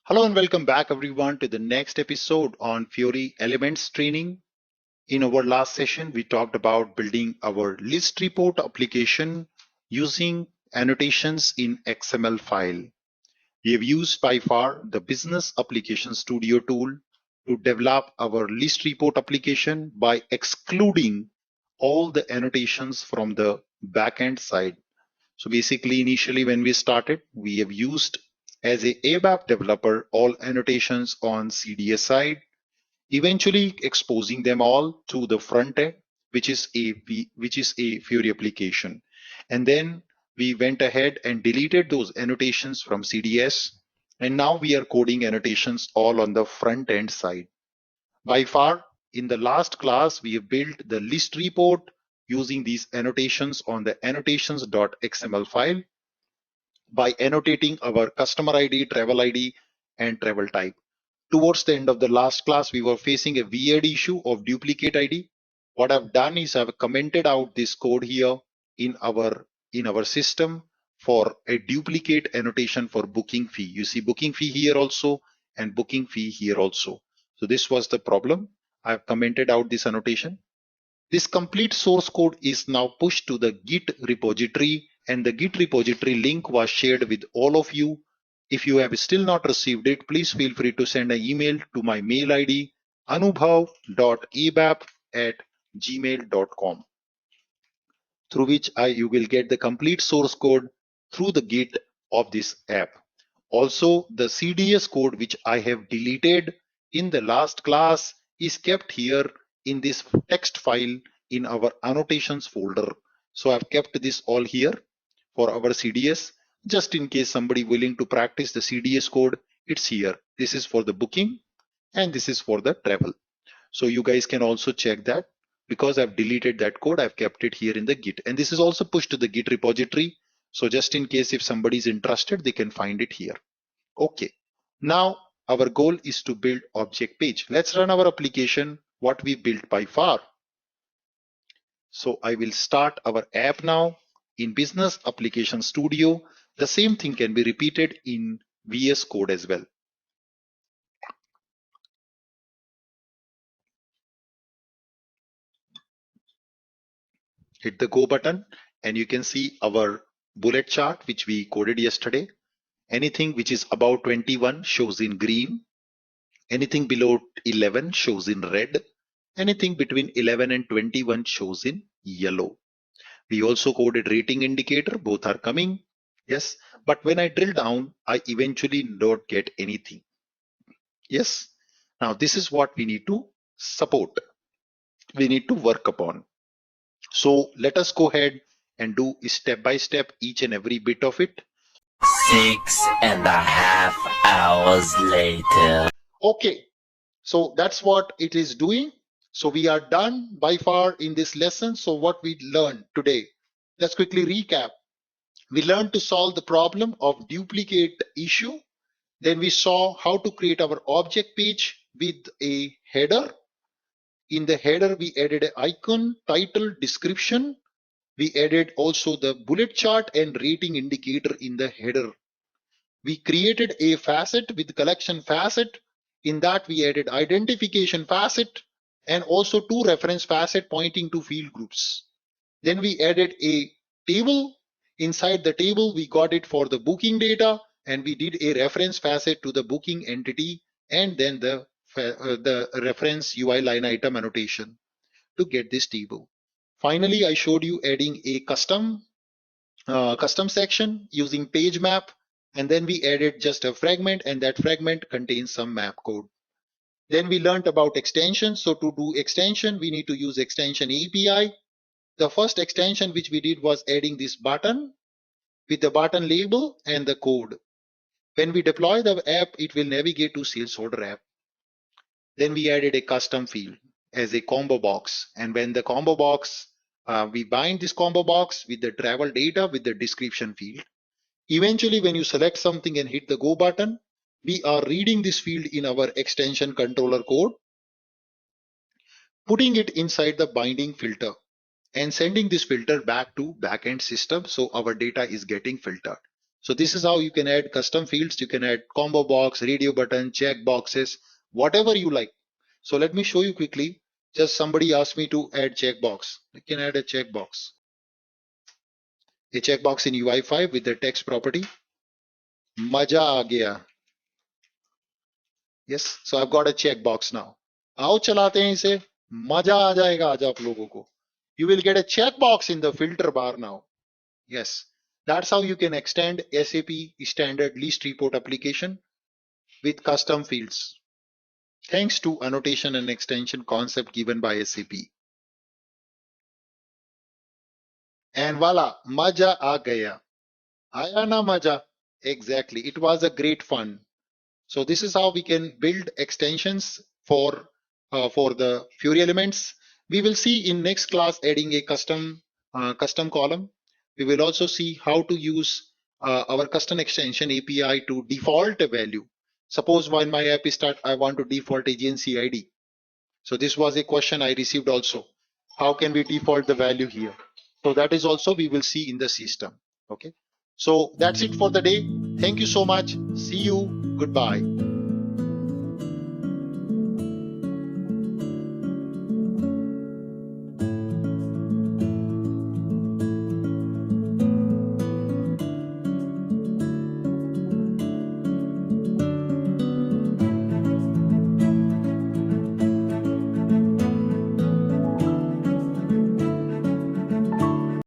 Hello and welcome back everyone to the next episode on Fiori Elements training. In our last session, we talked about building our list report application using annotations in XML file. We have used by far the Business Application Studio tool to develop our list report application by excluding all the annotations from the backend side. So basically, initially when we started, we have used as a ABAP developer all annotations on CDS side, eventually exposing them all to the front end, which is a Fiori application. And then we went ahead and deleted those annotations from CDS. And now we are coding annotations all on the front end side. By far, in the last class, we have built the list report using these annotations on the annotations.xml file by annotating our customer ID, travel ID, and travel type. Towards the end of the last class, we were facing a weird issue of duplicate ID. What I've done is I've commented out this code here in our system for a duplicate annotation for booking fee. You see booking fee here also and booking fee here also. So this was the problem. I've commented out this annotation. This complete source code is now pushed to the Git repository, and the Git repository link was shared with all of you. If you have still not received it, please feel free to send an email to my mail ID anubhav.abap@gmail.com, through which you will get the complete source code through the Git of this app. Also, the CDS code which I have deleted in the last class is kept here in this text file in our annotations folder. So I've kept this all here for our CDS. Just in case somebody willing to practice the CDS code, it's here. This is for the booking and this is for the travel. So you guys can also check that. Because I've deleted that code, I've kept it here in the Git. And this is also pushed to the Git repository. So just in case if somebody is interested, they can find it here. Okay, now our goal is to build object page. Let's run our application, what we built by far. So I will start our app now in Business Application Studio. The same thing can be repeated in VS Code as well. Hit the go button and you can see our bullet chart which we coded yesterday. Anything which is above 21 shows in green. Anything below 11 shows in red. Anything between 11 and 21 shows in yellow. We also coded rating indicator, both are coming. Yes, but when I drill down, I eventually don't get anything. Yes, now this is what we need to support. We need to work upon. So let us go ahead and do step by step each and every bit of it. 6.5 hours later. Okay, so that's what it is doing. So we are done by far in this lesson. So what we learned today, let's quickly recap. We learned to solve the problem of duplicate issue. Then we saw how to create our object page with a header. In the header, we added an icon, title, description. We added also the bullet chart and rating indicator in the header. We created a facet with collection facet. In that, we added identification facet and also two reference facet pointing to field groups. Then we added a table. Inside the table, we got it for the booking data and we did a reference facet to the booking entity and then the reference UI line item annotation to get this table. Finally, I showed you adding a custom section using page map, and then we added just a fragment, and that fragment contains some map code. Then we learned about extensions. So to do extension, we need to use extension API. The first extension which we did was adding this button with the button label and the code. When we deploy the app, it will navigate to sales order app. Then we added a custom field as a combo box. And when the combo box, we bind this combo box with the travel data with the description field. Eventually, when you select something and hit the go button, we are reading this field in our extension controller code, putting it inside the binding filter and sending this filter back to backend system. So our data is getting filtered. So this is how you can add custom fields. You can add combo box, radio button, check boxes, whatever you like. So let me show you quickly. Just somebody asked me to add checkbox. I can add a checkbox. A checkbox in UI5 with the text property. Maja aa gaya. Yes, so I've got a checkbox now. आओ चलाते हैं इसे, मजा आ जाएगा आज आप लोगों को. You will get a checkbox in the filter bar now. Yes, that's how you can extend SAP standard list report application with custom fields. Thanks to annotation and extension concept given by SAP. And voila, maja aa gaya. Aaya na maja? Exactly, it was a great fun. So this is how we can build extensions for the Fiori elements. We will see in next class adding a custom column. We will also see how to use our custom extension API to default a value. Suppose while my app is start, I want to default agency ID. So this was a question I received also. How can we default the value here? So that is also we will see in the system. Okay. So that's it for the day. Thank you so much. See you. Goodbye.